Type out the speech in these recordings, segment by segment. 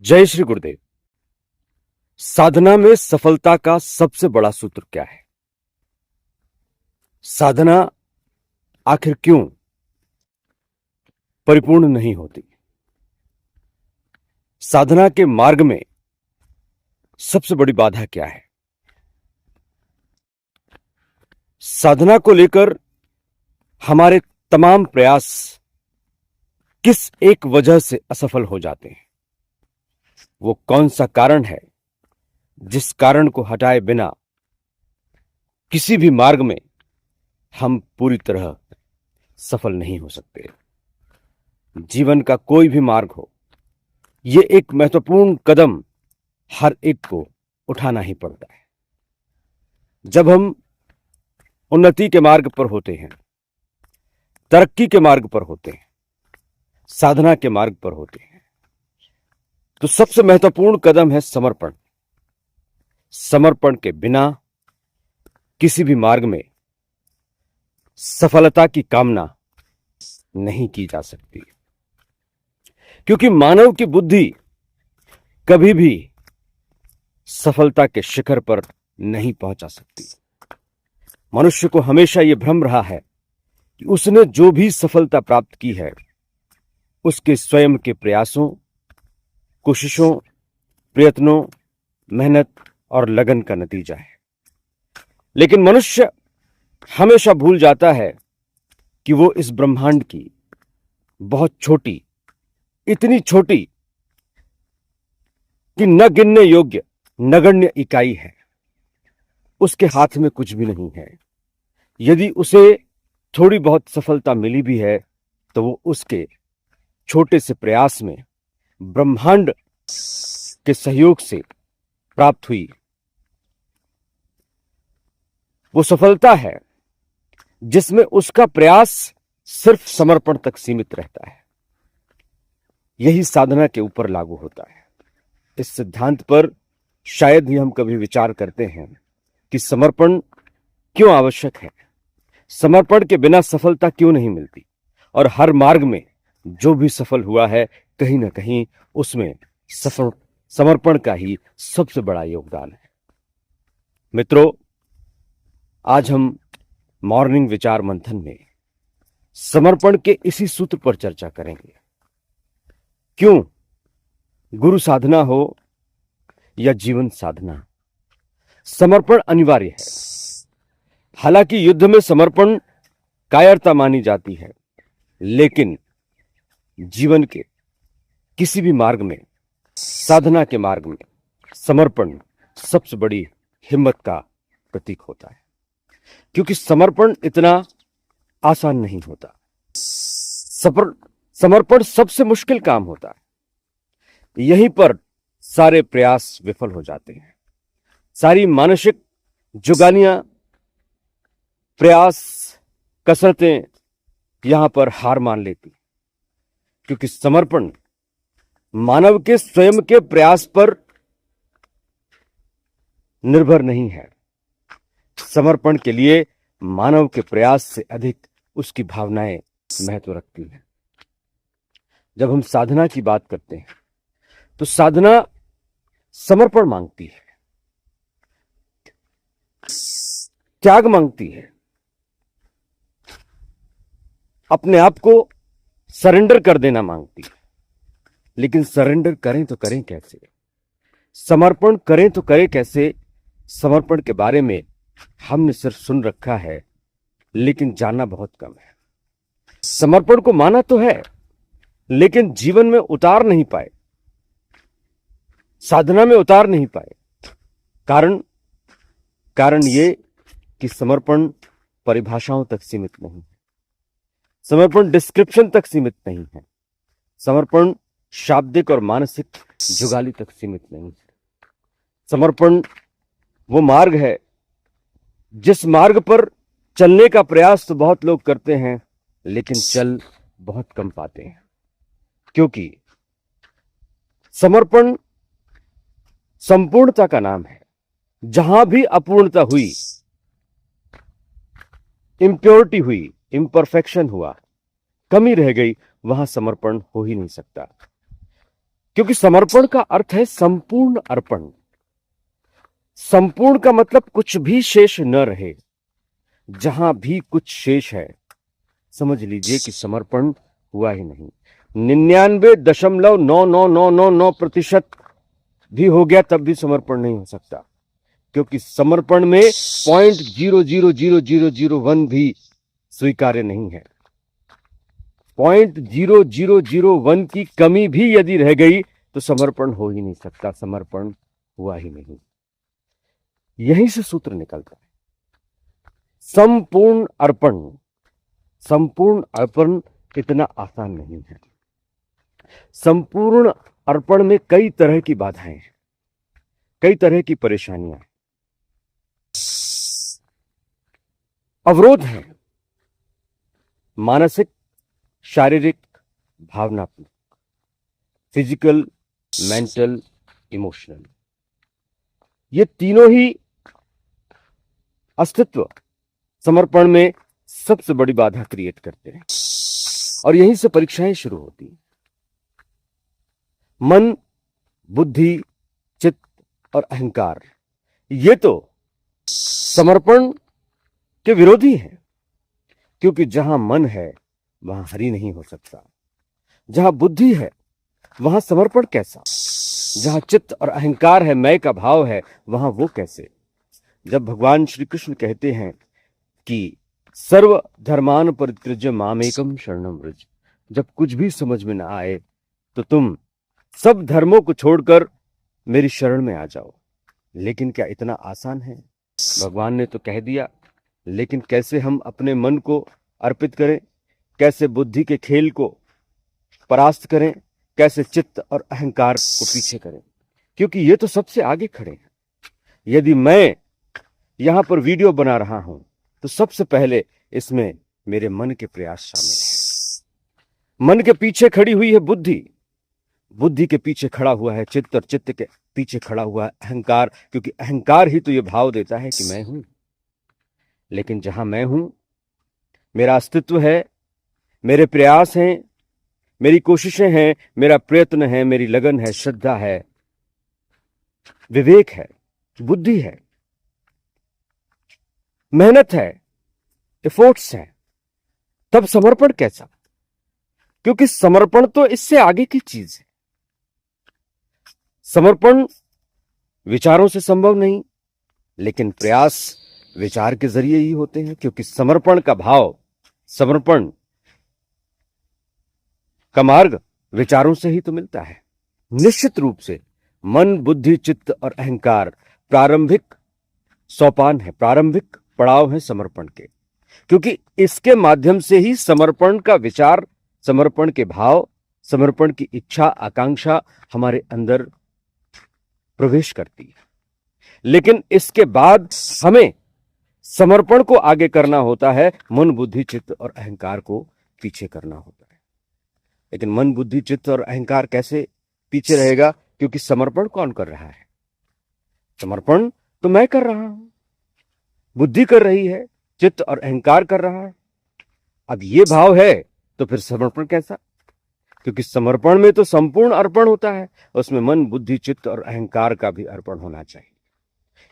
जय श्री गुरुदेव। साधना में सफलता का सबसे बड़ा सूत्र क्या है? साधना आखिर क्यों परिपूर्ण नहीं होती? साधना के मार्ग में सबसे बड़ी बाधा क्या है? साधना को लेकर हमारे तमाम प्रयास किस एक वजह से असफल हो जाते हैं? वो कौन सा कारण है जिस कारण को हटाए बिना किसी भी मार्ग में हम पूरी तरह सफल नहीं हो सकते? जीवन का कोई भी मार्ग हो, यह एक महत्वपूर्ण कदम हर एक को उठाना ही पड़ता है। जब हम उन्नति के मार्ग पर होते हैं, तरक्की के मार्ग पर होते हैं, साधना के मार्ग पर होते हैं, तो सबसे महत्वपूर्ण कदम है समर्पण। समर्पण के बिना किसी भी मार्ग में सफलता की कामना नहीं की जा सकती, क्योंकि मानव की बुद्धि कभी भी सफलता के शिखर पर नहीं पहुंचा सकती। मनुष्य को हमेशा यह भ्रम रहा है कि उसने जो भी सफलता प्राप्त की है उसके स्वयं के प्रयासों, कोशिशों, प्रयत्नों, मेहनत और लगन का नतीजा है। लेकिन मनुष्य हमेशा भूल जाता है कि वो इस ब्रह्मांड की बहुत छोटी, इतनी छोटी कि न गिनने योग्य नगण्य इकाई है। उसके हाथ में कुछ भी नहीं है। यदि उसे थोड़ी बहुत सफलता मिली भी है तो वो उसके छोटे से प्रयास में ब्रह्मांड के सहयोग से प्राप्त हुई वो सफलता है जिसमें उसका प्रयास सिर्फ समर्पण तक सीमित रहता है। यही साधना के ऊपर लागू होता है। इस सिद्धांत पर शायद ही हम कभी विचार करते हैं कि समर्पण क्यों आवश्यक है, समर्पण के बिना सफलता क्यों नहीं मिलती, और हर मार्ग में जो भी सफल हुआ है कहीं ना कहीं उसमें समर्पण का ही सबसे बड़ा योगदान है। मित्रों, आज हम मॉर्निंग विचार मंथन में समर्पण के इसी सूत्र पर चर्चा करेंगे। क्यों गुरु साधना हो या जीवन साधना, समर्पण अनिवार्य है। हालांकि युद्ध में समर्पण कायरता मानी जाती है, लेकिन जीवन के किसी भी मार्ग में, साधना के मार्ग में समर्पण सबसे बड़ी हिम्मत का प्रतीक होता है, क्योंकि समर्पण इतना आसान नहीं होता। समर्पण सबसे मुश्किल काम होता है। यहीं पर सारे प्रयास विफल हो जाते हैं। सारी मानसिक जुगानियां, प्रयास, कसरतें यहां पर हार मान लेती, क्योंकि समर्पण मानव के स्वयं के प्रयास पर निर्भर नहीं है। समर्पण के लिए मानव के प्रयास से अधिक उसकी भावनाएं महत्व रखती हैं। जब हम साधना की बात करते हैं तो साधना समर्पण मांगती है, त्याग मांगती है, अपने आप को सरेंडर कर देना मांगती है। लेकिन सरेंडर करें तो करें कैसे? समर्पण करें तो करें कैसे? समर्पण के बारे में हमने सिर्फ सुन रखा है, लेकिन जानना बहुत कम है। समर्पण को माना तो है, लेकिन जीवन में उतार नहीं पाए, साधना में उतार नहीं पाए। कारण ये कि समर्पण परिभाषाओं तक सीमित नहीं है, समर्पण डिस्क्रिप्शन तक सीमित नहीं है, समर्पण शाब्दिक और मानसिक जुगाली तक सीमित नहीं है। समर्पण वो मार्ग है जिस मार्ग पर चलने का प्रयास तो बहुत लोग करते हैं, लेकिन चल बहुत कम पाते हैं, क्योंकि समर्पण संपूर्णता का नाम है। जहां भी अपूर्णता हुई, इम्प्योरिटी हुई, इम्परफेक्शन हुआ, कमी रह गई, वहां समर्पण हो ही नहीं सकता। क्योंकि समर्पण का अर्थ है संपूर्ण अर्पण। संपूर्ण का मतलब कुछ भी शेष न रहे। जहां भी कुछ शेष है, समझ लीजिए कि समर्पण हुआ ही नहीं। 99.99999% भी हो गया तब भी समर्पण नहीं हो सकता, क्योंकि समर्पण में 0.0000001 भी स्वीकार्य नहीं है। 0.0001 की कमी भी यदि रह गई तो समर्पण हो ही नहीं सकता, समर्पण हुआ ही नहीं। यहीं से सूत्र निकलता है संपूर्ण अर्पण। संपूर्ण अर्पण इतना आसान नहीं है। संपूर्ण अर्पण में कई तरह की बाधाएं हैं, कई तरह की परेशानियां, अवरोध हैं, मानसिक, शारीरिक, भावनात्मक, फिजिकल, मेंटल, इमोशनल। ये तीनों ही अस्तित्व समर्पण में सबसे बड़ी बाधा क्रिएट करते हैं, और यहीं से परीक्षाएं शुरू होती हैं। मन, बुद्धि, चित्त और अहंकार, ये तो समर्पण के विरोधी हैं, क्योंकि जहां मन है वहां हरि नहीं हो सकता। जहां बुद्धि है वहां समर्पण कैसा? जहां चित्त और अहंकार है, मैं का भाव है, वहां वो कैसे? जब भगवान श्री कृष्ण कहते हैं कि सर्व धर्मान परित्यज्य मामेकम शरणम व्रज, जब कुछ भी समझ में ना आए तो तुम सब धर्मों को छोड़कर मेरी शरण में आ जाओ। लेकिन क्या इतना आसान है? भगवान ने तो कह दिया, लेकिन कैसे हम अपने मन को अर्पित करें, कैसे बुद्धि के खेल को परास्त करें, कैसे चित्त और अहंकार को पीछे करें, क्योंकि ये तो सबसे आगे खड़े हैं। यदि मैं यहां पर वीडियो बना रहा हूं तो सबसे पहले इसमें मेरे मन के प्रयास शामिल हैं। मन के पीछे खड़ी हुई है बुद्धि, बुद्धि के पीछे खड़ा हुआ है चित्त, और चित्त के पीछे खड़ा हुआ है अहंकार, क्योंकि अहंकार ही तो ये भाव देता है कि मैं हूं। लेकिन जहां मैं हूं, मेरा अस्तित्व है, मेरे प्रयास हैं, मेरी कोशिशें हैं, मेरा प्रयत्न है, मेरी लगन है, श्रद्धा है, विवेक है, बुद्धि है, मेहनत है, एफर्ट्स है, तब समर्पण कैसा? क्योंकि समर्पण तो इससे आगे की चीज है। समर्पण विचारों से संभव नहीं, लेकिन प्रयास विचार के जरिए ही होते हैं, क्योंकि समर्पण का भाव, समर्पण का मार्ग विचारों से ही तो मिलता है। निश्चित रूप से मन, बुद्धि, चित्त और अहंकार प्रारंभिक सोपान है, प्रारंभिक पड़ाव है समर्पण के, क्योंकि इसके माध्यम से ही समर्पण का विचार, समर्पण के भाव, समर्पण की इच्छा, आकांक्षा हमारे अंदर प्रवेश करती है। लेकिन इसके बाद हमें समर्पण को आगे करना होता है, मन, बुद्धि, चित्त और अहंकार को पीछे करना होता है। लेकिन मन, बुद्धि, चित्त और अहंकार कैसे पीछे रहेगा? क्योंकि समर्पण कौन कर रहा है? समर्पण तो मैं कर रहा हूं, बुद्धि कर रही है, चित्त और अहंकार कर रहा है। अब ये भाव है तो फिर समर्पण कैसा? क्योंकि समर्पण में तो संपूर्ण अर्पण होता है, उसमें मन, बुद्धि, चित्त और अहंकार का भी अर्पण होना चाहिए।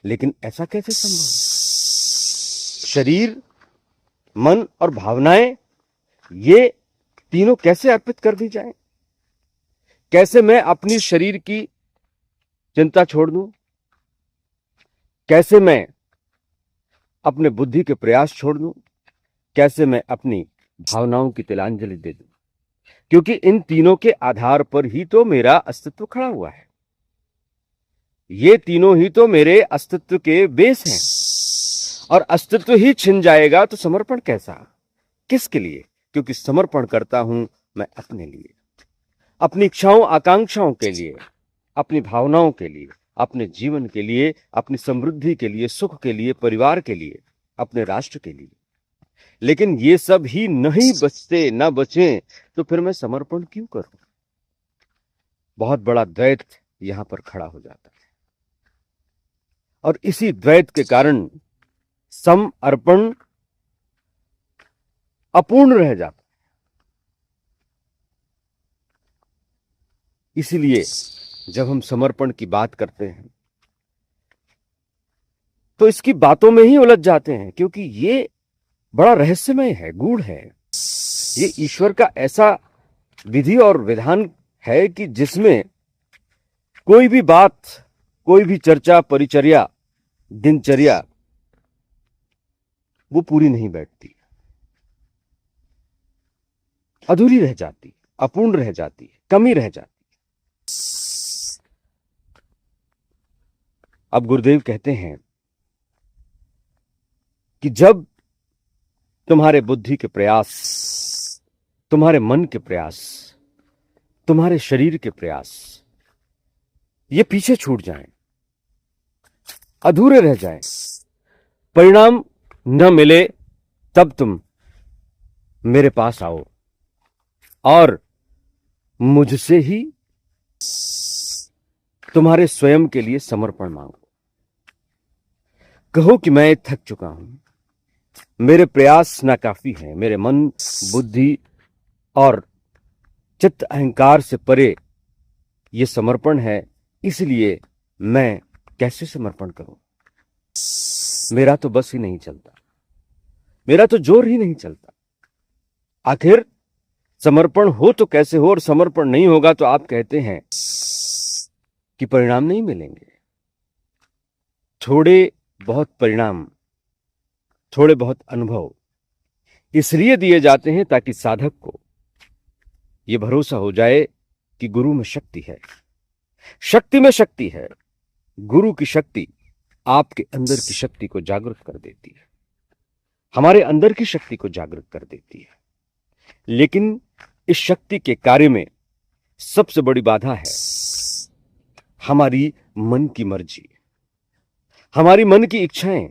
लेकिन ऐसा कैसे संभव है? शरीर, मन और भावनाएं, ये तीनों कैसे अर्पित कर दी जाएं? कैसे मैं अपनी शरीर की चिंता छोड़ दूं? कैसे मैं अपने बुद्धि के प्रयास छोड़ दूं? कैसे मैं अपनी भावनाओं की तिलांजलि दे दूं? क्योंकि इन तीनों के आधार पर ही तो मेरा अस्तित्व खड़ा हुआ है। ये तीनों ही तो मेरे अस्तित्व के बेस हैं, और अस्तित्व ही छिन जाएगा तो समर्पण कैसा? किसके लिए? क्योंकि समर्पण करता हूं मैं अपने लिए, अपनी इच्छाओं, आकांक्षाओं के लिए, अपनी भावनाओं के लिए, अपने जीवन के लिए, अपनी समृद्धि के लिए, सुख के लिए, परिवार के लिए, अपने राष्ट्र के लिए। लेकिन ये सब ही नहीं बचते, ना बचे, तो फिर मैं समर्पण क्यों करूं? बहुत बड़ा द्वैत यहां पर खड़ा हो जाता है, और इसी द्वैत के कारण समर्पण अपूर्ण रह जाता है। इसीलिए जब हम समर्पण की बात करते हैं तो इसकी बातों में ही उलझ जाते हैं, क्योंकि ये बड़ा रहस्यमय है, गूढ़ है। ये ईश्वर का ऐसा विधि और विधान है कि जिसमें कोई भी बात, कोई भी चर्चा, परिचर्या, दिनचर्या वो पूरी नहीं बैठती, अधूरी रह जाती, अपूर्ण रह जाती, कमी रह जाती। अब गुरुदेव कहते हैं कि जब तुम्हारे बुद्धि के प्रयास, तुम्हारे मन के प्रयास, तुम्हारे शरीर के प्रयास ये पीछे छूट जाएं, अधूरे रह जाएं, परिणाम न मिले, तब तुम मेरे पास आओ और मुझसे ही तुम्हारे स्वयं के लिए समर्पण मांगो। कहो कि मैं थक चुका हूं, मेरे प्रयास नाकाफी हैं, मेरे मन, बुद्धि और चित्त अहंकार से परे ये समर्पण है, इसलिए मैं कैसे समर्पण करूं? मेरा तो बस ही नहीं चलता, मेरा तो जोर ही नहीं चलता। आखिर समर्पण हो तो कैसे हो, और समर्पण नहीं होगा तो आप कहते हैं कि परिणाम नहीं मिलेंगे। थोड़े बहुत परिणाम, थोड़े बहुत अनुभव इसलिए दिए जाते हैं ताकि साधक को यह भरोसा हो जाए कि गुरु में शक्ति है, शक्ति में शक्ति है। गुरु की शक्ति आपके अंदर की शक्ति को जागृत कर देती है, हमारे अंदर की शक्ति को जागृत कर देती है। लेकिन इस शक्ति के कार्य में सबसे बड़ी बाधा है हमारी मन की मर्जी, हमारी मन की इच्छाएं,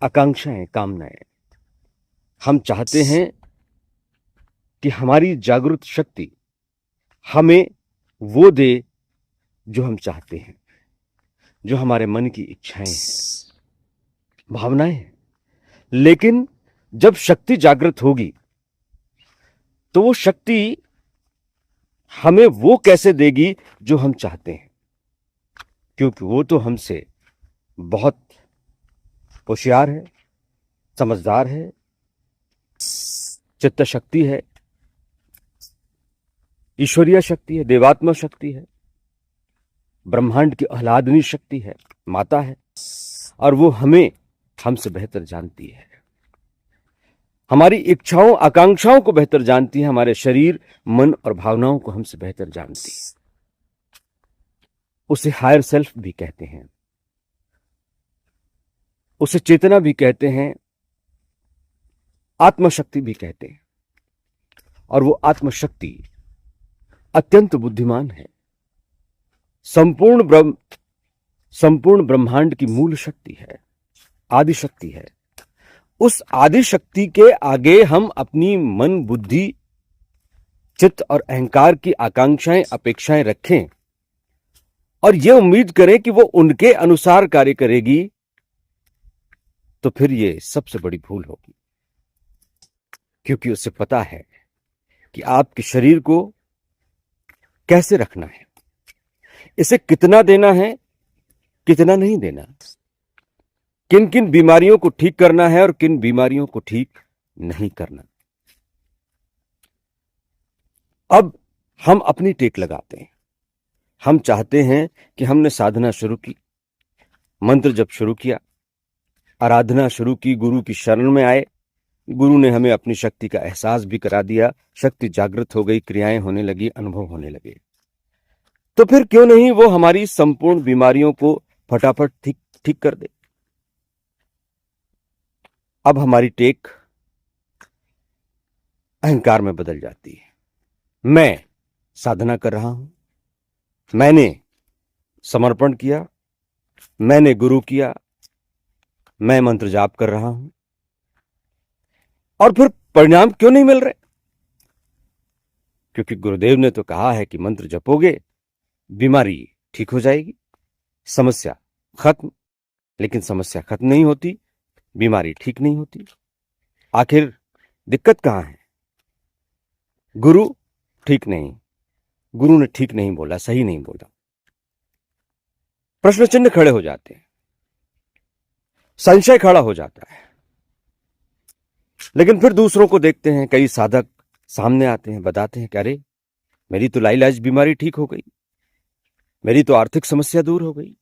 आकांक्षाएं, कामनाएं। हम चाहते हैं कि हमारी जागृत शक्ति हमें वो दे जो हम चाहते हैं, जो हमारे मन की इच्छाएं हैं, भावनाएं हैं। लेकिन जब शक्ति जागृत होगी तो वो शक्ति हमें वो कैसे देगी जो हम चाहते हैं, क्योंकि वो तो हमसे बहुत होशियार है, समझदार है, चित्त शक्ति है, ईश्वरीय शक्ति है, देवात्मा शक्ति है, ब्रह्मांड की आह्लादनी शक्ति है, माता है, और वो हमें हमसे बेहतर जानती है, हमारी इच्छाओं आकांक्षाओं को बेहतर जानती है, हमारे शरीर, मन और भावनाओं को हमसे बेहतर जानती है। उसे हायर सेल्फ भी कहते हैं, उसे चेतना भी कहते हैं, आत्मशक्ति भी कहते हैं। और वो आत्मशक्ति अत्यंत बुद्धिमान है, संपूर्ण ब्रह्मांड की मूल शक्ति है, आदि शक्ति है। उस आदि शक्ति के आगे हम अपनी मन, बुद्धि, चित्त और अहंकार की आकांक्षाएं, अपेक्षाएं रखें और यह उम्मीद करें कि वो उनके अनुसार कार्य करेगी, तो फिर ये सबसे बड़ी भूल होगी। क्योंकि उसे पता है कि आपके शरीर को कैसे रखना है, इसे कितना देना है, कितना नहीं देना, किन किन बीमारियों को ठीक करना है और किन बीमारियों को ठीक नहीं करना। अब हम अपनी टेक लगाते हैं। हम चाहते हैं कि हमने साधना शुरू की, मंत्र जप शुरू किया, आराधना शुरू की, गुरु की शरण में आए, गुरु ने हमें अपनी शक्ति का एहसास भी करा दिया, शक्ति जागृत हो गई, क्रियाएं होने लगी, अनुभव होने लगे। तो फिर क्यों नहीं वो हमारी संपूर्ण बीमारियों को फटाफट ठीक कर दे। अब हमारी टेक अहंकार में बदल जाती है। मैं साधना कर रहा हूं, मैंने समर्पण किया, मैंने गुरु किया, मैं मंत्र जाप कर रहा हूं, और फिर परिणाम क्यों नहीं मिल रहे? क्योंकि गुरुदेव ने तो कहा है कि मंत्र जपोगे बीमारी ठीक हो जाएगी, समस्या खत्म। लेकिन समस्या खत्म नहीं होती, बीमारी ठीक नहीं होती। आखिर दिक्कत कहां है? गुरु ठीक नहीं, गुरु ने ठीक नहीं बोला, सही नहीं बोला, प्रश्न चिन्ह खड़े हो जाते हैं, संशय खड़ा हो जाता है। लेकिन फिर दूसरों को देखते हैं, कई साधक सामने आते हैं, बताते हैं कि अरे मेरी तो लाइलाज बीमारी ठीक हो गई, मेरी तो आर्थिक समस्या दूर हो गई,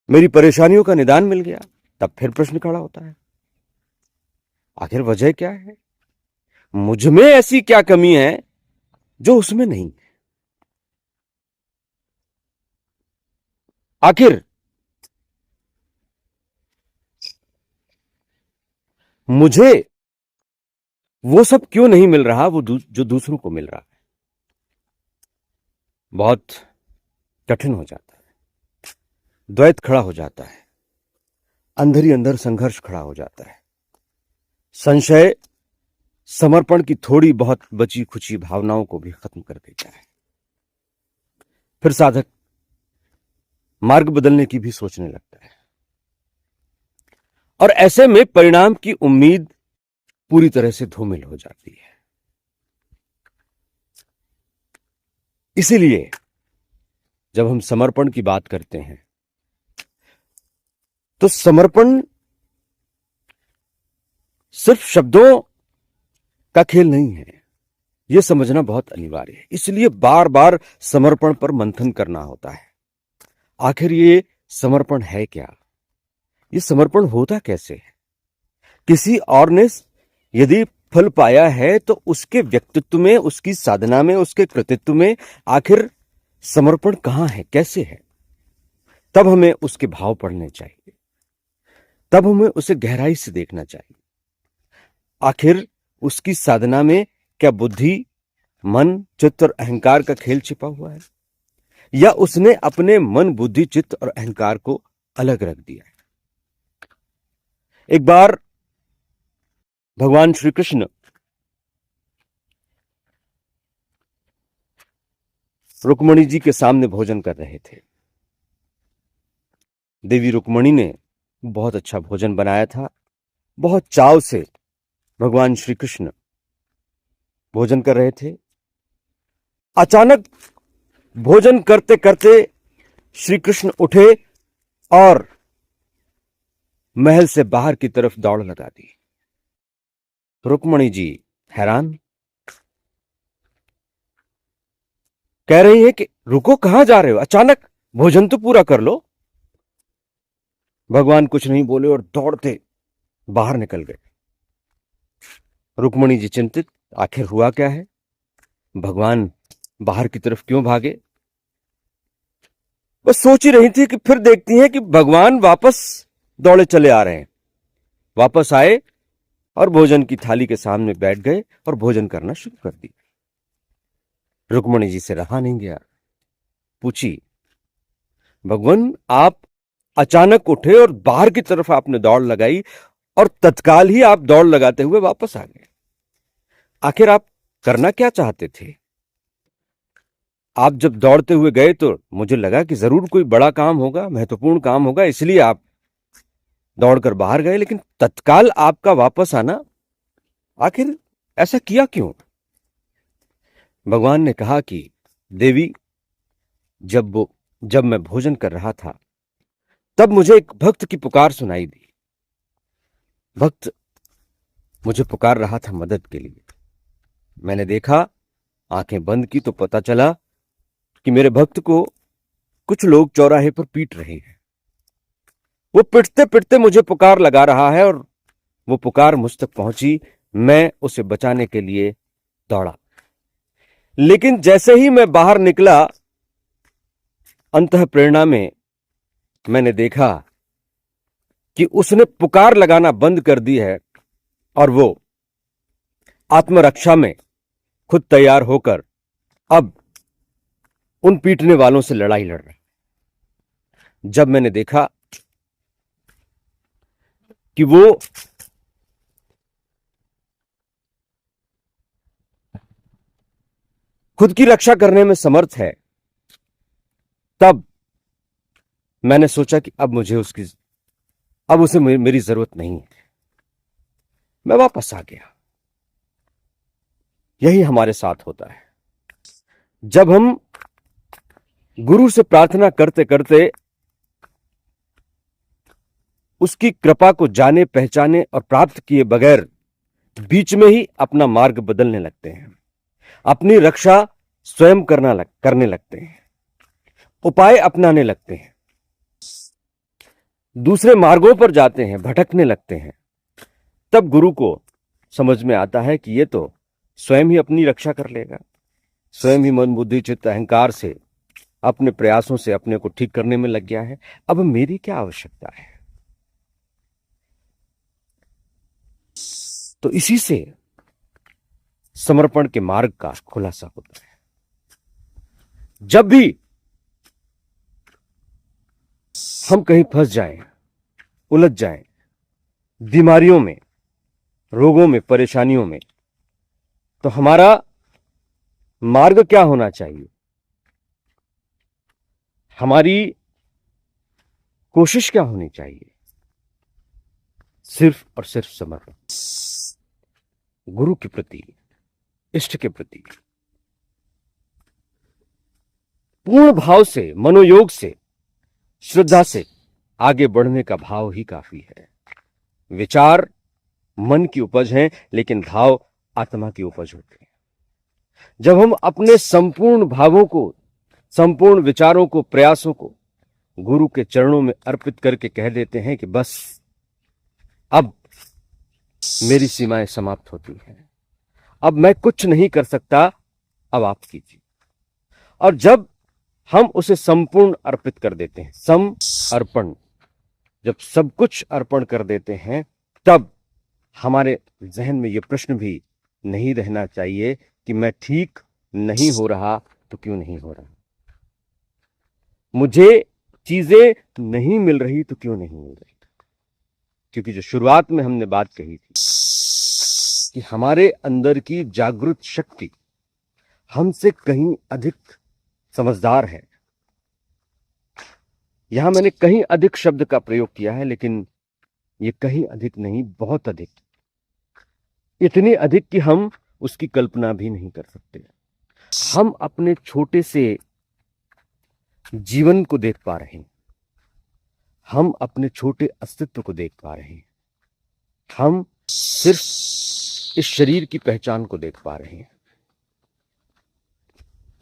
मेरी परेशानियों का निदान मिल गया। तब फिर प्रश्न खड़ा होता है, आखिर वजह क्या है? मुझ में ऐसी क्या कमी है जो उसमें नहीं? आखिर मुझे वो सब क्यों नहीं मिल रहा वो जो दूसरों को मिल रहा है? बहुत कठिन हो जाता है, द्वैत खड़ा हो जाता है, अंदर ही अंदर संघर्ष खड़ा हो जाता है। संशय समर्पण की थोड़ी बहुत बची खुची भावनाओं को भी खत्म कर देता है। फिर साधक मार्ग बदलने की भी सोचने लगता है, और ऐसे में परिणाम की उम्मीद पूरी तरह से धूमिल हो जाती है। इसीलिए जब हम समर्पण की बात करते हैं तो समर्पण सिर्फ शब्दों का खेल नहीं है, यह समझना बहुत अनिवार्य है। इसलिए बार बार समर्पण पर मंथन करना होता है। आखिर ये समर्पण है क्या? ये समर्पण होता कैसे है? किसी और ने यदि फल पाया है तो उसके व्यक्तित्व में, उसकी साधना में, उसके कृतित्व में आखिर समर्पण कहां है, कैसे है? तब हमें उसके भाव पढ़ने चाहिए, तब हमें उसे गहराई से देखना चाहिए। आखिर उसकी साधना में क्या बुद्धि, मन, चित्त और अहंकार का खेल छिपा हुआ है, या उसने अपने मन, बुद्धि, चित्त और अहंकार को अलग रख दिया है? एक बार भगवान श्री कृष्ण रुक्मणी जी के सामने भोजन कर रहे थे। देवी रुक्मणी ने बहुत अच्छा भोजन बनाया था। बहुत चाव से भगवान श्री कृष्ण भोजन कर रहे थे। अचानक भोजन करते करते श्री कृष्ण उठे और महल से बाहर की तरफ दौड़ लगा दी। रुक्मणी जी हैरान, कह रही है कि रुको, कहां जा रहे हो? अचानक भोजन तो पूरा कर लो। भगवान कुछ नहीं बोले और दौड़ते बाहर निकल गए। रुक्मणी जी चिंतित, आखिर हुआ क्या है? भगवान बाहर की तरफ क्यों भागे? बस सोच ही रही थी कि फिर देखती हैं कि भगवान वापस दौड़े चले आ रहे हैं। वापस आए और भोजन की थाली के सामने बैठ गए और भोजन करना शुरू कर दिया। रुक्मणी जी से रहा नहीं गया, पूछी, भगवान आप अचानक उठे और बाहर की तरफ आपने दौड़ लगाई और तत्काल ही आप दौड़ लगाते हुए वापस आ गए। आखिर आप करना क्या चाहते थे? आप जब दौड़ते हुए गए तो मुझे लगा कि जरूर कोई बड़ा काम होगा, महत्वपूर्ण काम होगा, इसलिए आप दौड़कर बाहर गए, लेकिन तत्काल आपका वापस आना, आखिर ऐसा किया क्यों? भगवान ने कहा कि देवी, जब मैं भोजन कर रहा था तब मुझे एक भक्त की पुकार सुनाई दी। भक्त मुझे पुकार रहा था मदद के लिए। मैंने देखा, आंखें बंद की तो पता चला कि मेरे भक्त को कुछ लोग चौराहे पर पीट रहे हैं। वो पिटते पिटते मुझे पुकार लगा रहा है और वो पुकार मुझ तक पहुंची। मैं उसे बचाने के लिए दौड़ा, लेकिन जैसे ही मैं बाहर निकला, अंतः प्रेरणा में मैंने देखा कि उसने पुकार लगाना बंद कर दी है और वो आत्मरक्षा में खुद तैयार होकर अब उन पीटने वालों से लड़ाई लड़ रहा है। जब मैंने देखा कि वो खुद की रक्षा करने में समर्थ है, तब मैंने सोचा कि अब उसे मेरी जरूरत नहीं है। मैं वापस आ गया। यही हमारे साथ होता है। जब हम गुरु से प्रार्थना करते करते उसकी कृपा को जाने पहचाने और प्राप्त किए बगैर बीच में ही अपना मार्ग बदलने लगते हैं, अपनी रक्षा स्वयं करने लगते हैं, उपाय अपनाने लगते हैं, दूसरे मार्गों पर जाते हैं, भटकने लगते हैं, तब गुरु को समझ में आता है कि ये तो स्वयं ही अपनी रक्षा कर लेगा, स्वयं ही मन बुद्धि चित्त अहंकार से अपने प्रयासों से अपने को ठीक करने में लग गया है। अब मेरी क्या आवश्यकता है? तो इसी से समर्पण के मार्ग का खुलासा होता है। जब भी हम कहीं फंस जाएं, उलझ जाएं, बीमारियों में, रोगों में, परेशानियों में, तो हमारा मार्ग क्या होना चाहिए? हमारी कोशिश क्या होनी चाहिए? सिर्फ और सिर्फ समर्पण, गुरु के प्रति, इष्ट के प्रति पूर्ण भाव से, मनोयोग से, श्रद्धा से आगे बढ़ने का भाव ही काफी है। विचार मन की उपज है, लेकिन भाव आत्मा की उपज होते हैं। जब हम अपने संपूर्ण भावों को, संपूर्ण विचारों को, प्रयासों को गुरु के चरणों में अर्पित करके कह देते हैं कि बस अब मेरी सीमाएं समाप्त होती हैं, अब मैं कुछ नहीं कर सकता, अब आप कीजिए। और जब हम उसे संपूर्ण अर्पित कर देते हैं, सम अर्पण, जब सब कुछ अर्पण कर देते हैं, तब हमारे जहन में यह प्रश्न भी नहीं रहना चाहिए कि मैं ठीक नहीं हो रहा तो क्यों नहीं हो रहा, मुझे चीजें नहीं मिल रही तो क्यों नहीं मिल रही। क्योंकि जो शुरुआत में हमने बात कही थी कि हमारे अंदर की जागृत शक्ति हमसे कहीं अधिक समझदार है। यहां मैंने कहीं अधिक शब्द का प्रयोग किया है, लेकिन यह कहीं अधिक नहीं, बहुत अधिक, इतनी अधिक कि हम उसकी कल्पना भी नहीं कर सकते। हम अपने छोटे से जीवन को देख पा रहे हैं, हम अपने छोटे अस्तित्व को देख पा रहे हैं, हम सिर्फ इस शरीर की पहचान को देख पा रहे हैं,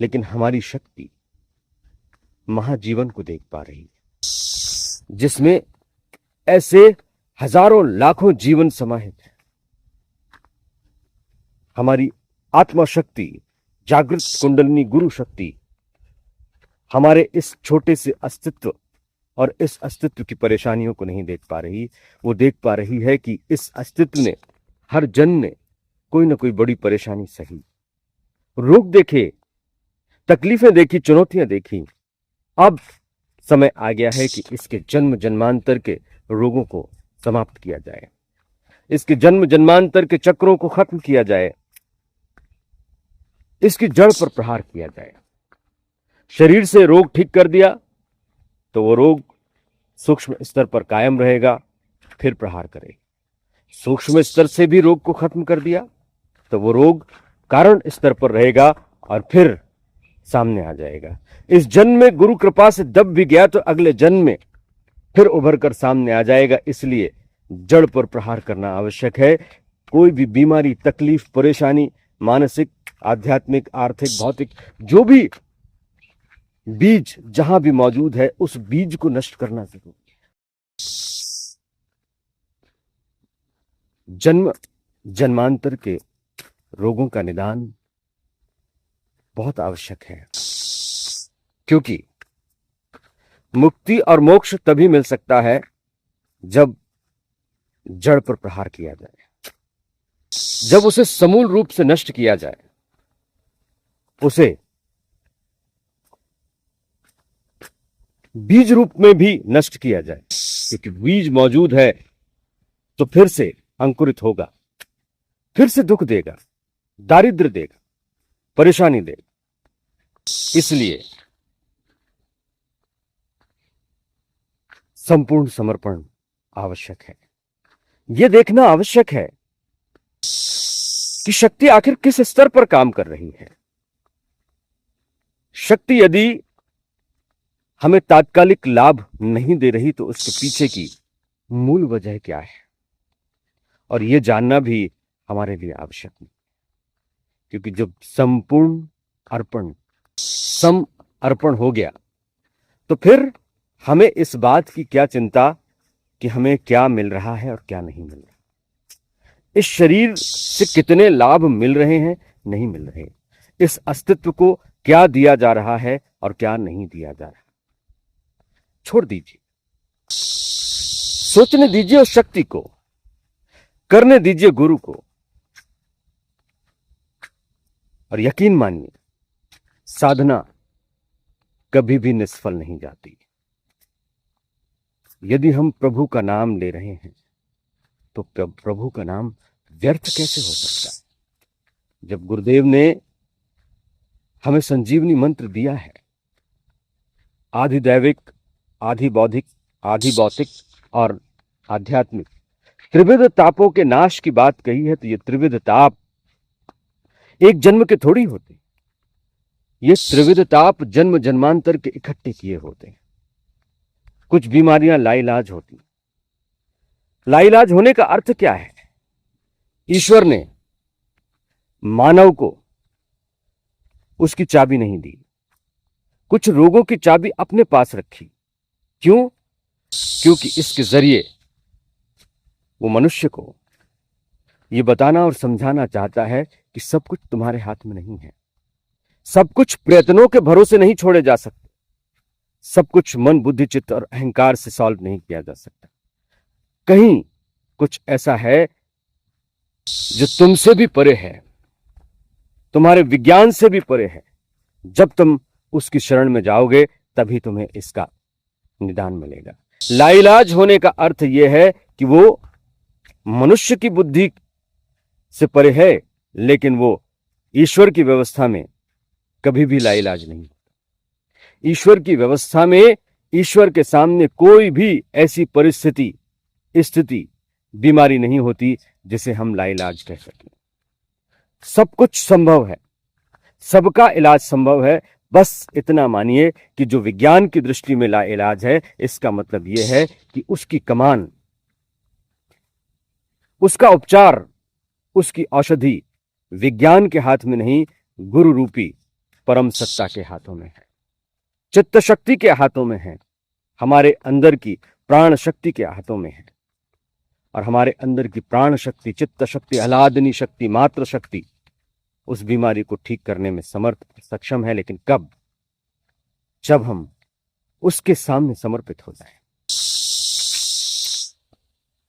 लेकिन हमारी शक्ति महाजीवन को देख पा रही है, जिसमें ऐसे हजारों लाखों जीवन समाहित है। हमारी आत्मा शक्ति, जागृत कुंडलिनी गुरु शक्ति हमारे इस छोटे से अस्तित्व और इस अस्तित्व की परेशानियों को नहीं देख पा रही। वो देख पा रही है कि इस अस्तित्व ने हर जन ने कोई ना कोई बड़ी परेशानी सही, रोग देखे, तकलीफें देखी, चुनौतियां देखी। अब समय आ गया है कि इसके जन्म जन्मांतर के रोगों को समाप्त किया जाए, इसके जन्म जन्मांतर के चक्रों को खत्म किया जाए, इसकी जड़ पर प्रहार किया जाए। शरीर से रोग ठीक कर दिया तो वो रोग सूक्ष्म स्तर पर कायम रहेगा, फिर प्रहार करेगा। सूक्ष्म स्तर से भी रोग को खत्म कर दिया तो वो रोग कारण स्तर पर रहेगा और फिर सामने आ जाएगा। इस जन्म में गुरु कृपा से दब भी गया तो अगले जन्म में फिर उभर कर सामने आ जाएगा। इसलिए जड़ पर प्रहार करना आवश्यक है। कोई भी बीमारी, तकलीफ, परेशानी, मानसिक, आध्यात्मिक, आर्थिक, भौतिक, जो भी बीज जहां भी मौजूद है, उस बीज को नष्ट करना जरूरी है। जन्म जन्मांतर के रोगों का निदान बहुत आवश्यक है, क्योंकि मुक्ति और मोक्ष तभी मिल सकता है जब जड़ पर प्रहार किया जाए, जब उसे समूल रूप से नष्ट किया जाए, उसे बीज रूप में भी नष्ट किया जाए। क्योंकि बीज मौजूद है तो फिर से अंकुरित होगा, फिर से दुख देगा, दारिद्र्य देगा, परेशानी देगा। इसलिए संपूर्ण समर्पण आवश्यक है। यह देखना आवश्यक है कि शक्ति आखिर किस स्तर पर काम कर रही है। शक्ति यदि हमें तात्कालिक लाभ नहीं दे रही तो उसके पीछे की मूल वजह क्या है, और यह जानना भी हमारे लिए आवश्यक नहीं, क्योंकि जब संपूर्ण अर्पण सम अर्पण हो गया तो फिर हमें इस बात की क्या चिंता कि हमें क्या मिल रहा है और क्या नहीं मिल रहा, इस शरीर से कितने लाभ मिल रहे हैं नहीं मिल रहे, इस अस्तित्व को क्या दिया जा रहा है और क्या नहीं दिया जा रहा। छोड़ दीजिए, सोचने दीजिए उस शक्ति को, करने दीजिए गुरु को, और यकीन मानिए साधना कभी भी निष्फल नहीं जाती। यदि हम प्रभु का नाम ले रहे हैं तो प्रभु का नाम व्यर्थ कैसे हो सकता है। जब गुरुदेव ने हमें संजीवनी मंत्र दिया है, आधि दैविक, आधि बौद्धिक, आधि भौतिक और आध्यात्मिक त्रिविध तापों के नाश की बात कही है, तो ये त्रिविध ताप एक जन्म के थोड़ी होते, ये त्रिविध ताप जन्म जन्मांतर के इकट्ठे किए होते हैं। कुछ बीमारियां लाइलाज होती, लाइलाज होने का अर्थ क्या है? ईश्वर ने मानव को उसकी चाबी नहीं दी, कुछ रोगों की चाबी अपने पास रखी। क्यों? क्योंकि इसके जरिए वो मनुष्य को ये बताना और समझाना चाहता है कि सब कुछ तुम्हारे हाथ में नहीं है, सब कुछ प्रयत्नों के भरोसे नहीं छोड़े जा सकते, सब कुछ मन बुद्धि चित्त और अहंकार से सॉल्व नहीं किया जा सकता। कहीं कुछ ऐसा है जो तुमसे भी परे है, तुम्हारे विज्ञान से भी परे है। जब तुम उसकी शरण में जाओगे तभी तुम्हें इसका निदान मिलेगा। लाइलाज होने का अर्थ यह है कि वो मनुष्य की बुद्धि से परे है, लेकिन वो ईश्वर की व्यवस्था में कभी भी लाइलाज नहीं होता। ईश्वर की व्यवस्था में ईश्वर के सामने कोई भी ऐसी परिस्थिति, स्थिति, बीमारी नहीं होती जिसे हम लाइलाज कह सकें। सब कुछ संभव है, सबका इलाज संभव है। बस इतना मानिए कि जो विज्ञान की दृष्टि में लाइलाज है, इसका मतलब यह है कि उसकी कमान, उसका उपचार, उसकी औषधि विज्ञान के हाथ में नहीं, गुरु रूपी परम सत्ता के हाथों में है, चित्त शक्ति के हाथों में है, हमारे अंदर की प्राण शक्ति के हाथों में है। और हमारे अंदर की प्राण शक्ति, चित्त शक्ति, आह्लादनी शक्ति, मात्र शक्ति उस बीमारी को ठीक करने में समर्थ सक्षम है। लेकिन कब? जब हम उसके सामने समर्पित हो जाएं।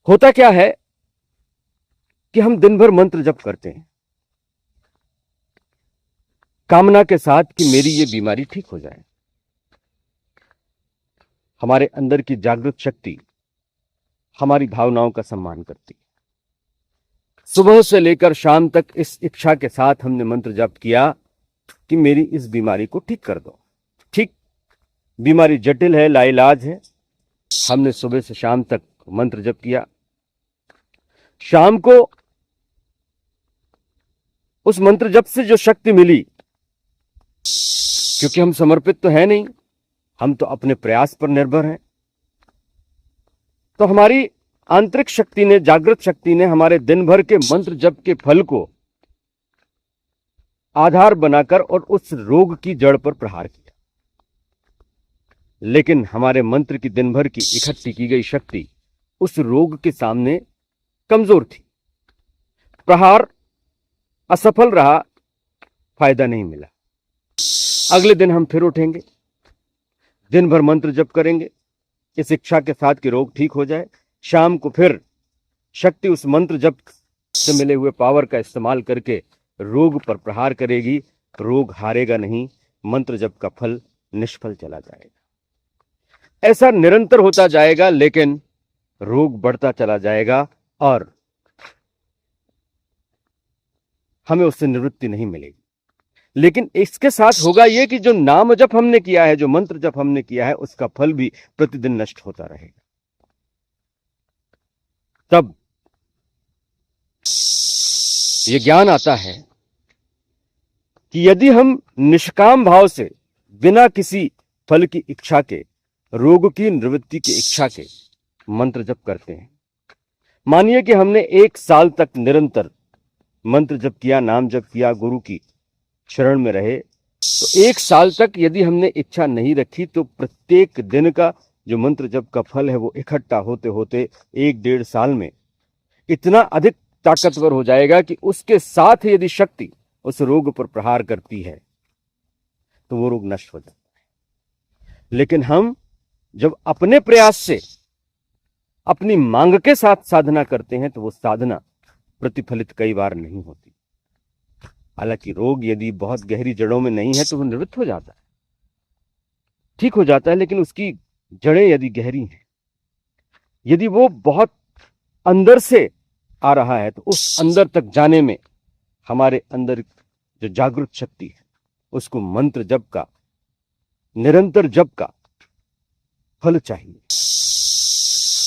होता क्या है कि हम दिन भर मंत्र जप करते हैं कामना के साथ कि मेरी ये बीमारी ठीक हो जाए। हमारे अंदर की जागृत शक्ति हमारी भावनाओं का सम्मान करती है। सुबह से लेकर शाम तक इस इच्छा के साथ हमने मंत्र जप किया कि मेरी इस बीमारी को ठीक कर दो। ठीक, बीमारी जटिल है, लाइलाज है। हमने सुबह से शाम तक मंत्र जप किया, शाम को उस मंत्र जप से जो शक्ति मिली, क्योंकि हम समर्पित तो है नहीं, हम तो अपने प्रयास पर निर्भर हैं, तो हमारी आंतरिक शक्ति ने, जागृत शक्ति ने हमारे दिन भर के मंत्र जप के फल को आधार बनाकर और उस रोग की जड़ पर प्रहार किया। लेकिन हमारे मंत्र की दिन भर की इकट्ठी की गई शक्ति उस रोग के सामने कमजोर थी, प्रहार असफल रहा, फायदा नहीं मिला। अगले दिन हम फिर उठेंगे, दिन भर मंत्र जप करेंगे इस इच्छा के साथ कि रोग ठीक हो जाए। शाम को फिर शक्ति उस मंत्र जप से मिले हुए पावर का इस्तेमाल करके रोग पर प्रहार करेगी। रोग हारेगा नहीं, मंत्र जप का फल निष्फल चला जाएगा। ऐसा निरंतर होता जाएगा, लेकिन रोग बढ़ता चला जाएगा और हमें उससे निवृत्ति नहीं मिलेगी। लेकिन इसके साथ होगा यह कि जो नाम जप हमने किया है, जो मंत्र जप हमने किया है, उसका फल भी प्रतिदिन नष्ट होता रहेगा। तब यह ज्ञान आता है कि यदि हम निष्काम भाव से बिना किसी फल की इच्छा के, रोग की निवृत्ति की इच्छा के मंत्र जप करते हैं। मानिए कि हमने 1 साल तक निरंतर मंत्र जप किया, नाम जप किया, गुरु की शरण में रहे, तो 1 साल तक यदि हमने इच्छा नहीं रखी तो प्रत्येक दिन का जो मंत्र जप का फल है वो इकट्ठा होते होते 1-1.5 साल में इतना अधिक ताकतवर हो जाएगा कि उसके साथ यदि शक्ति उस रोग पर प्रहार करती है तो वो रोग नष्ट हो जाता है। लेकिन हम जब अपने प्रयास से, अपनी मांग के साथ साधना करते हैं तो वो साधना प्रतिफलित कई बार नहीं होती। हालांकि रोग यदि बहुत गहरी जड़ों में नहीं है तो वो निवृत्त हो जाता है, ठीक हो जाता है, लेकिन उसकी जड़ें यदि गहरी हैं, यदि वो बहुत अंदर से आ रहा है तो उस अंदर तक जाने में हमारे अंदर जो जागृत शक्ति है उसको मंत्र जप का, निरंतर जप का फल चाहिए।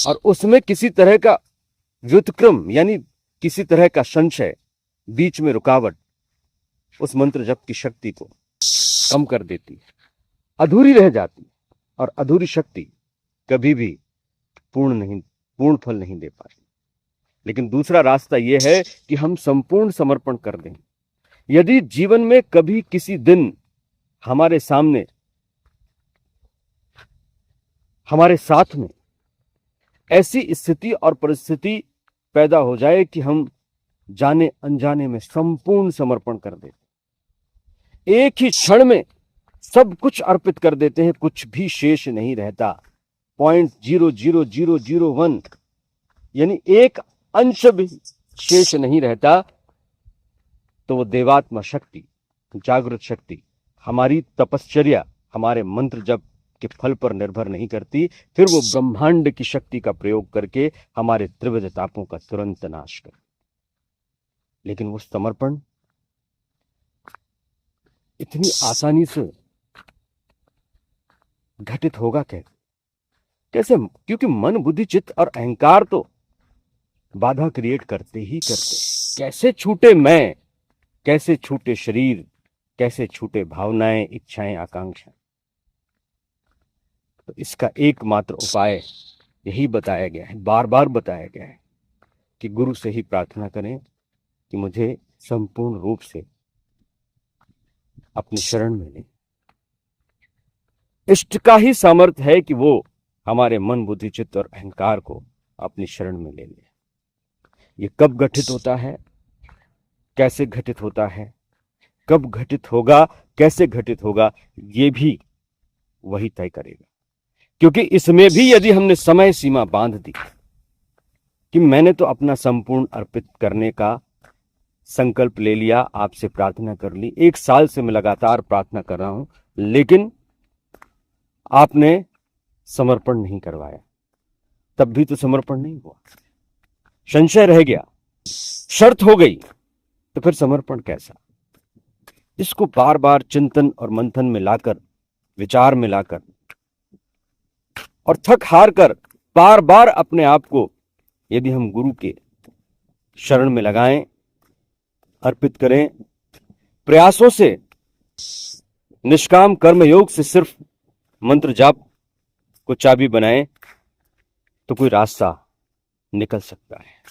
और उसमें किसी तरह का व्युत्क्रम यानी किसी तरह का संशय, बीच में रुकावट उस मंत्र जप की शक्ति को कम कर देती है, अधूरी रह जाती है। और अधूरी शक्ति कभी भी पूर्ण फल नहीं दे पाती। लेकिन दूसरा रास्ता यह है कि हम संपूर्ण समर्पण कर दें। यदि जीवन में कभी किसी दिन हमारे सामने, हमारे साथ में ऐसी स्थिति और परिस्थिति पैदा हो जाए कि हम जाने अनजाने में संपूर्ण समर्पण कर देते, एक ही क्षण में सब कुछ अर्पित कर देते हैं, कुछ भी शेष नहीं रहता, 0.00001 यानी एक अंश भी शेष नहीं रहता, तो वो देवात्मा शक्ति, जागृत शक्ति हमारी तपश्चर्या, हमारे मंत्र जप के फल पर निर्भर नहीं करती। फिर वो ब्रह्मांड की शक्ति का प्रयोग करके हमारे त्रिविध तापों का तुरंत नाश कर। लेकिन वो समर्पण इतनी आसानी से घटित होगा कैसे? क्योंकि मन, बुद्धि, चित्त और अहंकार तो बाधा क्रिएट करते ही करते। कैसे छूटे मैं, कैसे छूटे शरीर, कैसे छूटे भावनाएं, इच्छाएं, आकांक्षाएं? तो इसका एकमात्र उपाय यही बताया गया है, बार बार बताया गया है कि गुरु से ही प्रार्थना करें कि मुझे संपूर्ण रूप से अपनी शरण में लें। इष्ट का ही सामर्थ्य है कि वो हमारे मन, बुद्धि, चित्त और अहंकार को अपनी शरण में ले ले। ये कब घटित होता है, कैसे घटित होता है, कब घटित होगा, कैसे घटित होगा, ये भी वही तय करेगा। क्योंकि इसमें भी यदि हमने समय सीमा बांध दी कि मैंने तो अपना संपूर्ण अर्पित करने का संकल्प ले लिया, आपसे प्रार्थना कर ली, 1 साल से मैं लगातार प्रार्थना कर रहा हूं, लेकिन आपने समर्पण नहीं करवाया, तब भी तो समर्पण नहीं हुआ, संशय रह गया, शर्त हो गई, तो फिर समर्पण कैसा? इसको बार बार चिंतन और मंथन में लाकर, विचार में लाकर और थक हार कर बार बार अपने आप को यदि हम गुरु के शरण में लगाएं, अर्पित करें, प्रयासों से, निष्काम कर्म योग से सिर्फ मंत्र जाप को चाबी बनाएं, तो कोई रास्ता निकल सकता है।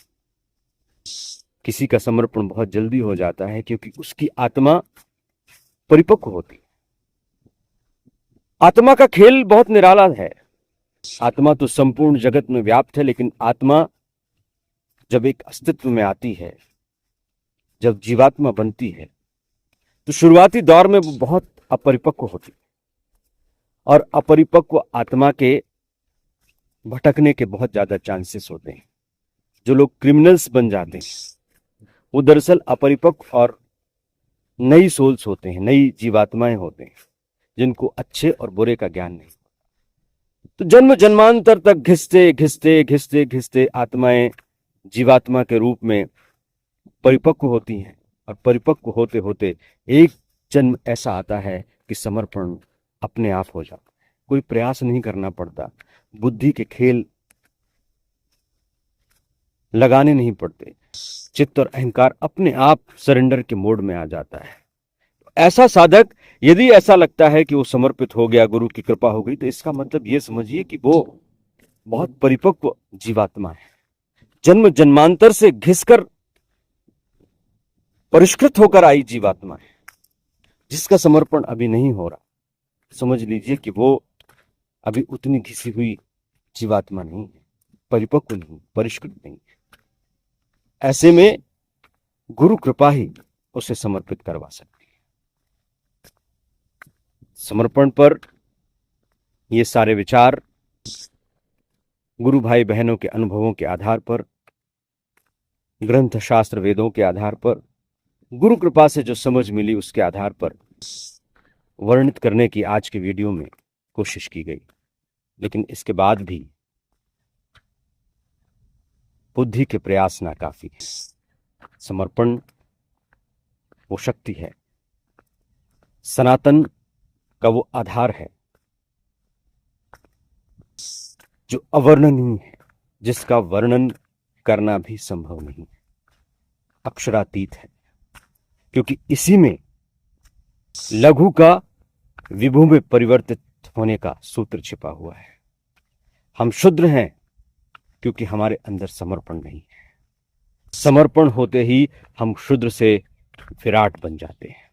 किसी का समर्पण बहुत जल्दी हो जाता है क्योंकि उसकी आत्मा परिपक्व होती है। आत्मा का खेल बहुत निराला है। आत्मा तो संपूर्ण जगत में व्याप्त है, लेकिन आत्मा जब एक अस्तित्व में आती है, जब जीवात्मा बनती है, तो शुरुआती दौर में वो बहुत अपरिपक्व होती है। और अपरिपक्व आत्मा के भटकने के बहुत ज्यादा चांसेस होते हैं। जो लोग क्रिमिनल्स बन जाते हैं वो दरअसल अपरिपक्व और नई सोल्स होते हैं, नई जीवात्माएं होते हैं, जिनको अच्छे और बुरे का ज्ञान नहीं। तो जन्म जन्मांतर तक घिसते घिसते घिसते घिसते आत्माएं जीवात्मा के रूप में परिपक्व होती हैं, और परिपक्व होते होते एक जन्म ऐसा आता है कि समर्पण अपने आप हो जाता है, कोई प्रयास नहीं करना पड़ता, बुद्धि के खेल लगाने नहीं पड़ते, चित्त और अहंकार अपने आप सरेंडर के मोड में आ जाता है। ऐसा साधक यदि ऐसा लगता है कि वो समर्पित हो गया, गुरु की कृपा हो गई, तो इसका मतलब ये समझिए कि वो बहुत परिपक्व जीवात्मा है, जन्म जन्मांतर से घिसकर परिष्कृत होकर आई जीवात्मा है। जिसका समर्पण अभी नहीं हो रहा, समझ लीजिए कि वो अभी उतनी घिसी हुई जीवात्मा नहीं है, परिपक्व नहीं, परिष्कृत नहीं है। ऐसे में गुरु कृपा ही उसे समर्पित करवा सकती है। समर्पण पर ये सारे विचार गुरु भाई बहनों के अनुभवों के आधार पर, ग्रंथ शास्त्र वेदों के आधार पर, गुरु कृपा से जो समझ मिली उसके आधार पर वर्णित करने की आज के वीडियो में कोशिश की गई। लेकिन इसके बाद भी बुद्धि के प्रयास नाकाफी है। समर्पण वो शक्ति है, सनातन का वो आधार है जो अवर्णनीय है, जिसका वर्णन करना भी संभव नहीं है, अक्षरातीत है, क्योंकि इसी में लघु का विभु में परिवर्तित होने का सूत्र छिपा हुआ है। हम शुद्र हैं क्योंकि हमारे अंदर समर्पण नहीं है। समर्पण होते ही हम शुद्र से विराट बन जाते हैं।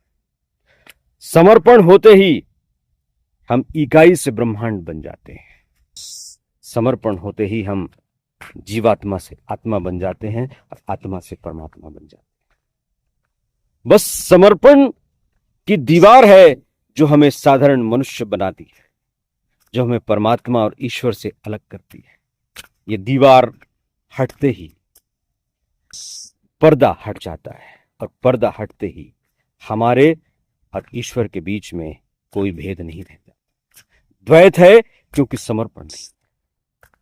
समर्पण होते ही हम इकाई से ब्रह्मांड बन जाते हैं। समर्पण होते ही हम जीवात्मा से आत्मा बन जाते हैं और आत्मा से परमात्मा बन जाते हैं। बस समर्पण की दीवार है जो हमें साधारण मनुष्य बनाती है, जो हमें परमात्मा और ईश्वर से अलग करती है। ये दीवार हटते ही पर्दा हट जाता है, और पर्दा हटते ही हमारे और ईश्वर के बीच में कोई भेद नहीं रहता। द्वैत है क्योंकि समर्पण नहीं,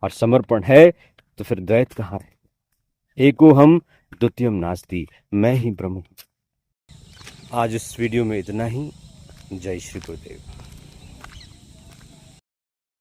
और समर्पण है तो फिर द्वैत कहां रहे। एको हम द्वितीयम नास्ति, मैं ही ब्रह्म हूं। आज इस वीडियो में इतना ही। जय श्री गुरुदेव।